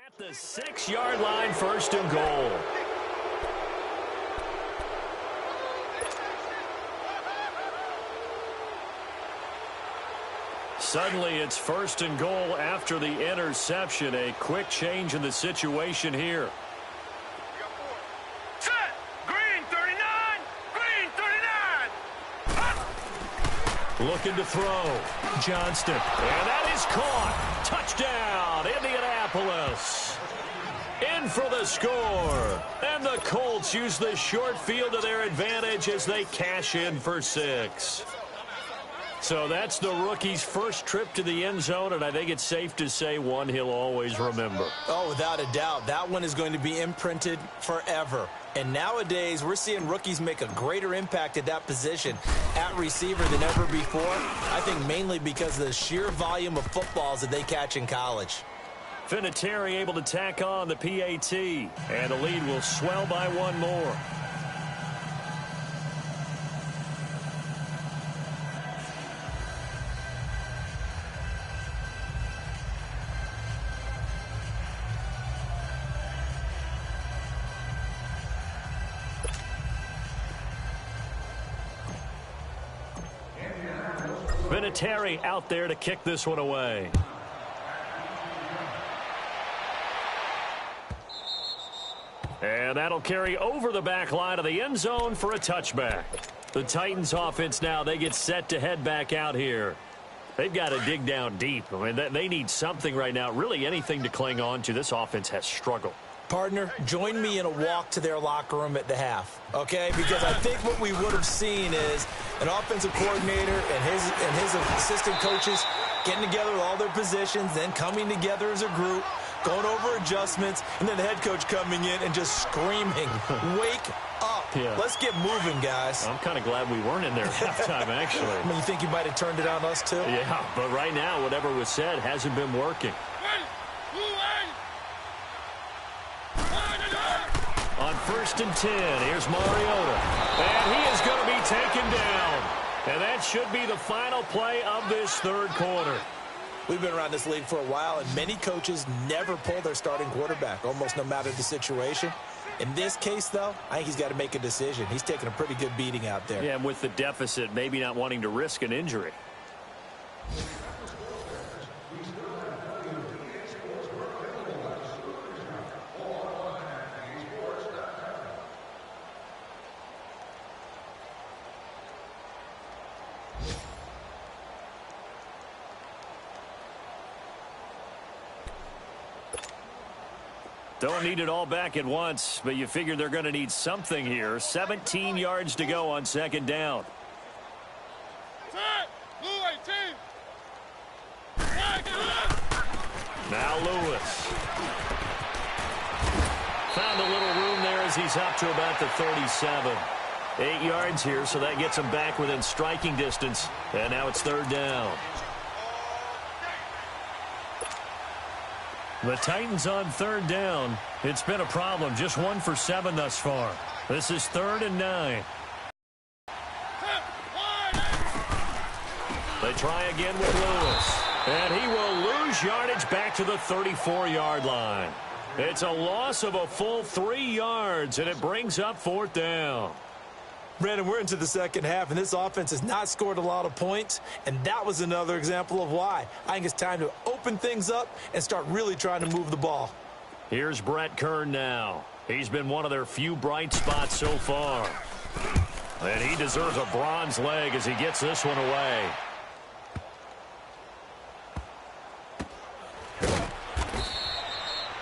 At the 6-yard line, 1st and goal. Suddenly, it's 1st and goal after the interception. A quick change in the situation here. Set. Green 39. Green 39. Looking to throw. Johnston. And that is caught. Touchdown, Indianapolis. In for the score. And the Colts use the short field to their advantage as they cash in for 6. So that's the rookie's first trip to the end zone, and I think it's safe to say one he'll always remember. Oh, without a doubt. That one is going to be imprinted forever. And nowadays, we're seeing rookies make a greater impact at that position at receiver than ever before. I think mainly because of the sheer volume of footballs that they catch in college. Vinatieri able to tack on the PAT, and the lead will swell by one more. Vinatieri out there to kick this one away. And that'll carry over the back line of the end zone for a touchback. The Titans offense now, they get set to head back out here. They've got to dig down deep. I mean, they need something right now, really anything to cling on to. This offense has struggled. Partner, join me in a walk to their locker room at the half, okay? Because I think what we would have seen is an offensive coordinator and his assistant coaches getting together with all their positions, then coming together as a group, going over adjustments, and then the head coach coming in and just screaming, wake up. Yeah. Let's get moving, guys. I'm kind of glad we weren't in there at halftime, actually. I mean, you think you might have turned it on us, too? Yeah, but right now, whatever was said hasn't been working. On 1st and 10, here's Mariota. And he is going to be taken down. And that should be the final play of this third quarter. We've been around this league for a while, and many coaches never pull their starting quarterback, almost no matter the situation. In this case, though, I think he's got to make a decision. He's taking a pretty good beating out there. Yeah, and with the deficit, maybe not wanting to risk an injury. Don't need it all back at once, but you figure they're going to need something here. 17 yards to go on second down. Now Lewis. Found a little room there as he's up to about the 37. 8 yards here, so that gets him back within striking distance. And now it's third down. The Titans on third down. It's been a problem. Just 1 for 7 thus far. This is 3rd and 9. They try again with Lewis. And he will lose yardage back to the 34-yard line. It's a loss of a full 3 yards, and it brings up 4th down. Brandon, we're into the second half, and this offense has not scored a lot of points, and that was another example of why. I think it's time to open things up and start really trying to move the ball. Here's Brett Kern now. He's been one of their few bright spots so far. And he deserves a bronze leg as he gets this one away.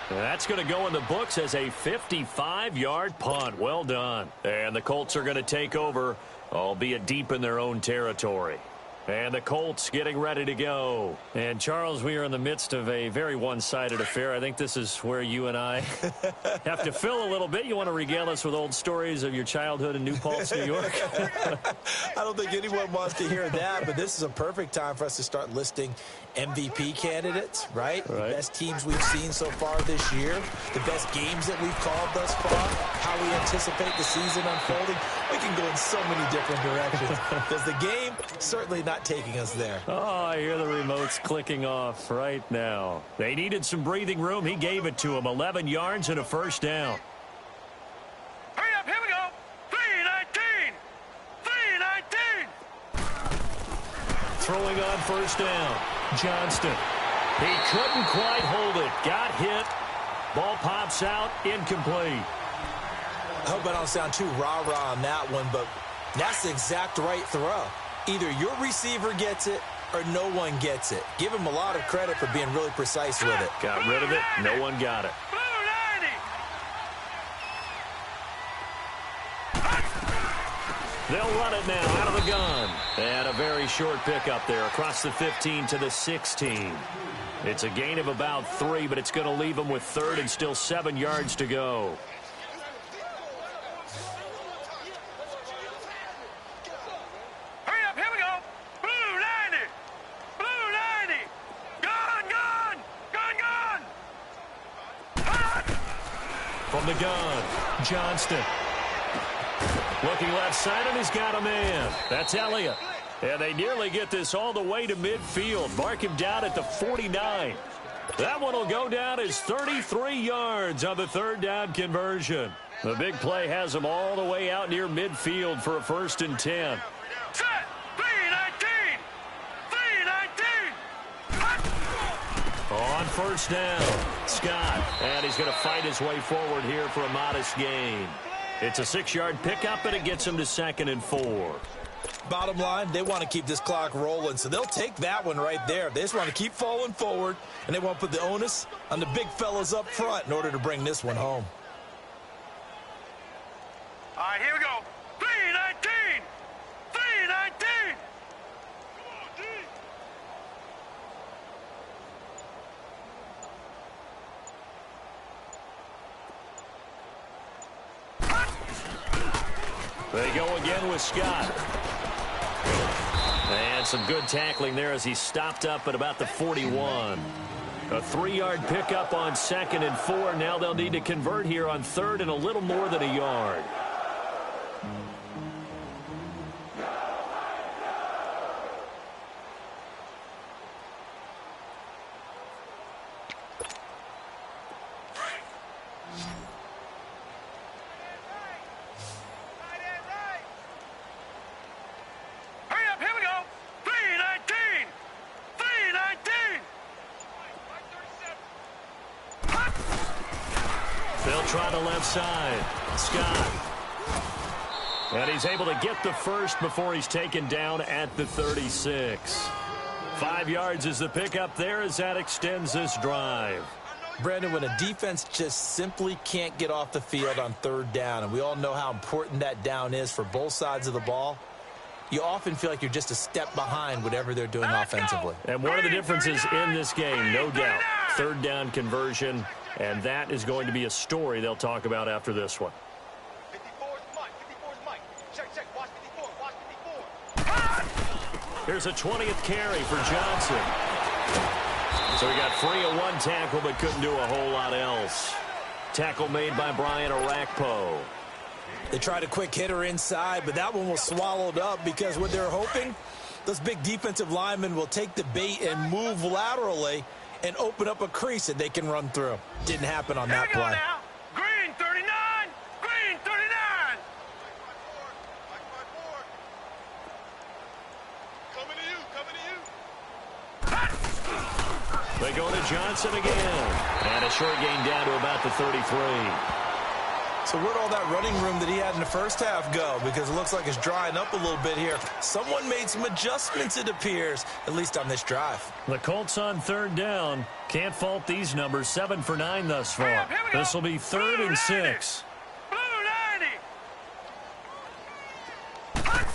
That's going to go in the books as a 55-yard punt. Well done. And the Colts are going to take over, albeit deep in their own territory. And the Colts getting ready to go. And, Charles, we are in the midst of a very one-sided affair. I think this is where you and I have to fill a little bit. You want to regale us with old stories of your childhood in New Paltz, New York? I don't think anyone wants to hear that, but this is a perfect time for us to start listing MVP candidates, right? The best teams we've seen so far this year, the best games that we've called thus far, how we anticipate the season unfolding. We can go in so many different directions because the game certainly not taking us there. Oh, I hear the remotes clicking off right now. They needed some breathing room. He gave it to them. 11 yards and a first down. Hurry up, here we go. 3-19. 3-19. Throwing on first down. Johnston. He couldn't quite hold it. Got hit. Ball pops out. Incomplete. I hope I don't sound too rah-rah on that one, but that's the exact right throw. Either your receiver gets it or no one gets it. Give him a lot of credit for being really precise with it. Got rid of it. No one got it. They'll run it now out of the gun. And a very short pickup there across the 15 to the 16. It's a gain of about 3, but it's going to leave them with 3rd and still 7 yards to go. From the gun, Johnston. Looking left side, and he's got a man. That's Elliott. And they nearly get this all the way to midfield. Mark him down at the 49. That one will go down as 33 yards on the 3rd down conversion. The big play has them all the way out near midfield for a 1st and 10. Set. 3-19. 3-19. On first down, Scott. And he's going to fight his way forward here for a modest gain. It's a 6-yard pickup, and it gets him to 2nd and 4. Bottom line, they want to keep this clock rolling, so they'll take that one right there. They just want to keep falling forward, and they want to put the onus on the big fellas up front in order to bring this one home. All right, here we go. 3-19. 3-19. They go again with Scott. And some good tackling there as he stopped up at about the 41. A 3-yard pickup on 2nd and 4. Now they'll need to convert here on 3rd and a little more than a yard. Hurry up, here we go. 319. 319. They'll try the left side. Scott. And he's able to get the first before he's taken down at the 36. 5 yards is the pickup there as that extends this drive. Brandon, when a defense just simply can't get off the field on third down, and we all know how important that down is for both sides of the ball, you often feel like you're just a step behind whatever they're doing offensively. And one of the differences in this game, no doubt, third down conversion, and that is going to be a story they'll talk about after this one. 54's Mike. 54's Mike. Check. Watch 54. Watch 54. Here's a 20th carry for Johnson. So he got free of one tackle but couldn't do a whole lot else. Tackle made by Brian Arakpo. They tried a quick hitter inside, but that one was swallowed up because what they're hoping, those big defensive linemen will take the bait and move laterally and open up a crease that they can run through. Didn't happen on that play. Now. Green 39. Green 39. Coming to you. They go to Johnson again. And a short gain down to about the 33. So where'd all that running room that he had in the first half go? Because it looks like it's drying up a little bit here. Someone made some adjustments, it appears, at least on this drive. The Colts on third down. Can't fault these numbers. 7 for 9 thus far. This will be 3rd and 6. Blue 90.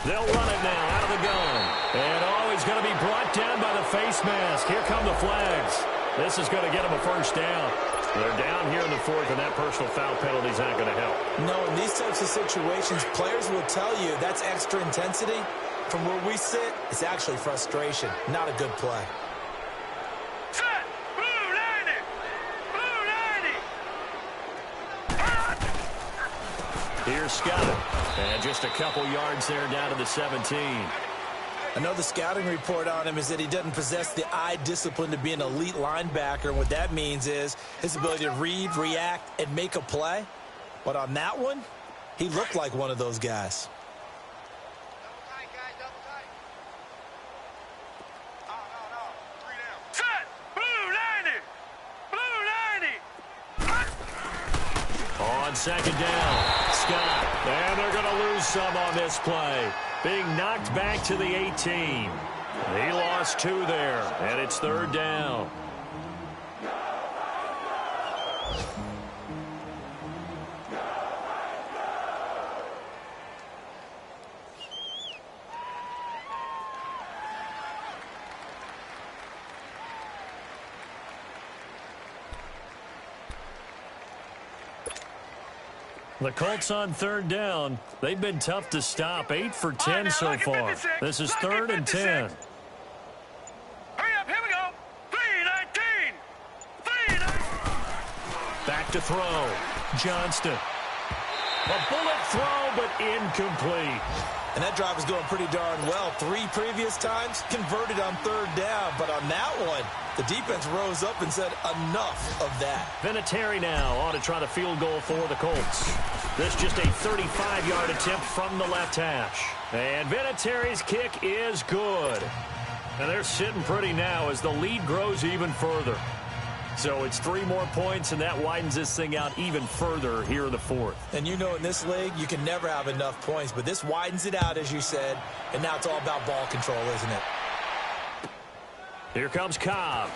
They'll run it now out of the gun. And he's going to be brought down by the face mask. Here come the flags. This is going to get him a first down. They're down here in the 4th, and that personal foul penalty is not going to help. No, in these types of situations, players will tell you that's extra intensity. From where we sit, it's actually frustration, not a good play. Set. Blue 90. Blue 90. Here's Scott. And just a couple yards there down to the 17. I know the scouting report on him is that he doesn't possess the eye discipline to be an elite linebacker. And what that means is his ability to read, react, and make a play. But on that one, he looked like one of those guys. Double tight, guys. Double tight. No. 3 down. Set. Blue 90. Blue 90. On second down, Scott. And they're going to lose some on this play. Being knocked back to the 18. He lost 2 there, and it's 3rd down. The Colts on 3rd down. They've been tough to stop. 8 for 10 so far. This is 3rd and 10. Hurry up, here we go. 319. 319. Back to throw. Johnston. A bullet throw, but incomplete. And that drive is going pretty darn well. 3 previous times converted on 3rd down. But on that one, the defense rose up and said enough of that. Vinatieri now on to try the field goal for the Colts. This just a 35-yard attempt from the left hash. And Vinatieri's kick is good. And they're sitting pretty now as the lead grows even further. So it's 3 more points, and that widens this thing out even further here in the 4th. And you know in this league, you can never have enough points. But this widens it out, as you said. And now it's all about ball control, isn't it? Here comes Cobb.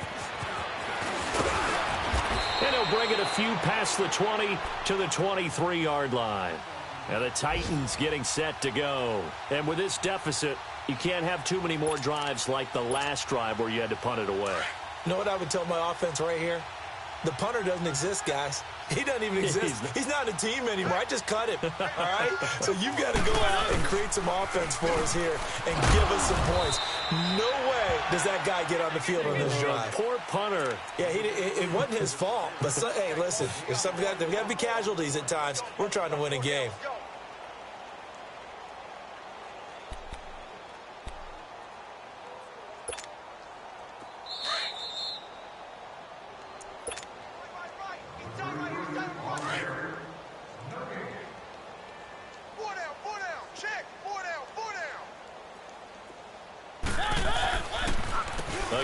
And he'll bring it a few past the 20 to the 23-yard line. And the Titans getting set to go. And with this deficit, you can't have too many more drives like the last drive where you had to punt it away. You know what I would tell my offense right here? The punter doesn't exist, guys. He doesn't even exist. He's not a team anymore. I just cut him, all right? So you've got to go out and create some offense for us here and give us some points. No way does that guy get on the field on this drive. Poor punter. Yeah, it wasn't his fault. But, hey, listen, there's got to be casualties at times. We're trying to win a game.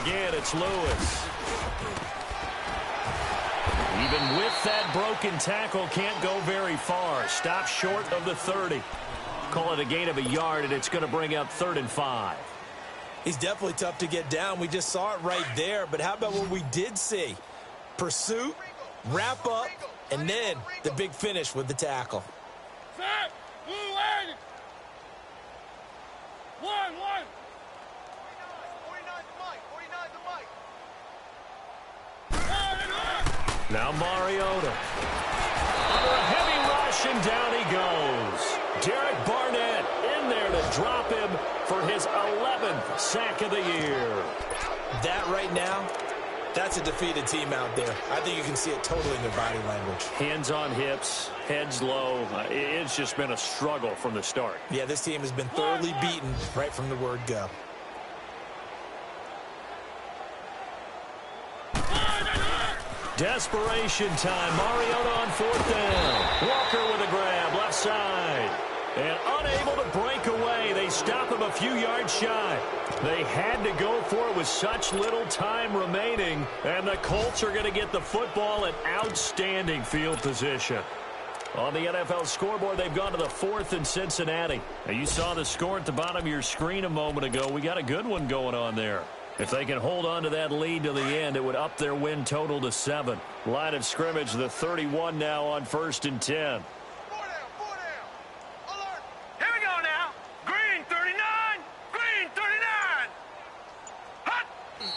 again. It's Lewis. Even with that broken tackle, can't go very far. Stop short of the 30. Call it a gain of a yard, and it's going to bring up 3rd and 5. He's definitely tough to get down. We just saw it right there. But how about what we did see? Pursuit, wrap up, and then the big finish with the tackle. Set. Blue leg. 1-1. 49 Now Mariota. Under a heavy rush, and down he goes. Derek Barnett in there to drop him for his 11th sack of the year. That right now, that's a defeated team out there. I think you can see it totally in their body language. Hands on hips, heads low. It's just been a struggle from the start. Yeah, this team has been thoroughly beaten right from the word go. Desperation time. Mariota on 4th down. Walker with a grab, left side. And unable to break away. They stop him a few yards shy. They had to go for it with such little time remaining. And the Colts are going to get the football in outstanding field position. On the NFL scoreboard, they've gone to the 4th in Cincinnati. Now, you saw the score at the bottom of your screen a moment ago. We got a good one going on there. If they can hold on to that lead to the end, it would up their win total to 7. Line of scrimmage, the 31 now on 1st and 10. 4 down. Alert. Here we go now. Green 39. Green 39. Hot.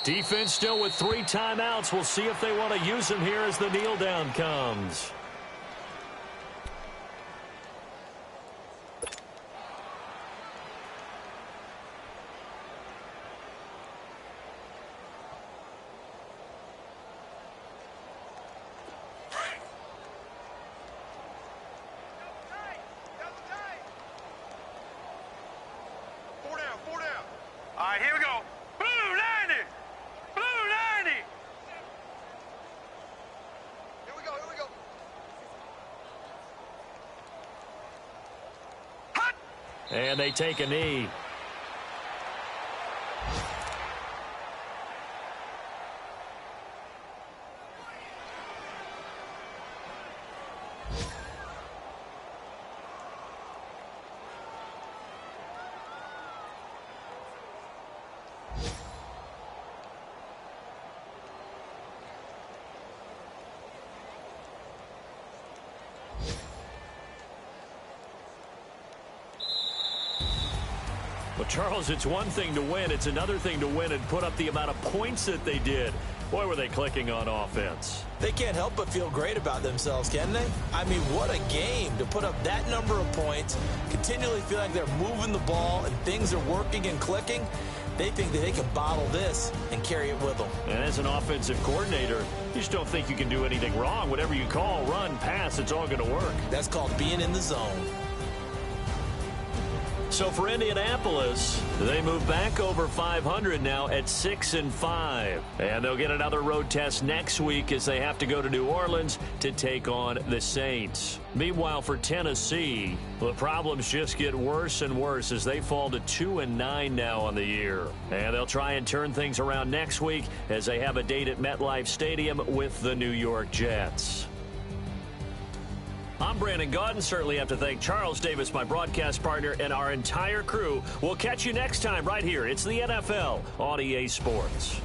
Defense still with 3 timeouts. We'll see if they want to use them here as the kneel down comes. All right, here we go. Blue 90. Blue 90. Here we go. Hot. And they take a knee. Well, Charles, it's one thing to win. It's another thing to win and put up the amount of points that they did. Boy, were they clicking on offense. They can't help but feel great about themselves, can they? I mean, what a game to put up that number of points, continually feel like they're moving the ball and things are working and clicking. They think that they can bottle this and carry it with them. And as an offensive coordinator, you just don't think you can do anything wrong. Whatever you call, run, pass, it's all going to work. That's called being in the zone. So for Indianapolis, they move back over 500 now at 6-5. And they'll get another road test next week as they have to go to New Orleans to take on the Saints. Meanwhile, for Tennessee, the problems just get worse and worse as they fall to 2-9 now on the year. And they'll try and turn things around next week as they have a date at MetLife Stadium with the New York Jets. I'm Brandon Gaudin. Certainly have to thank Charles Davis, my broadcast partner, and our entire crew. We'll catch you next time right here. It's the NFL on EA Sports.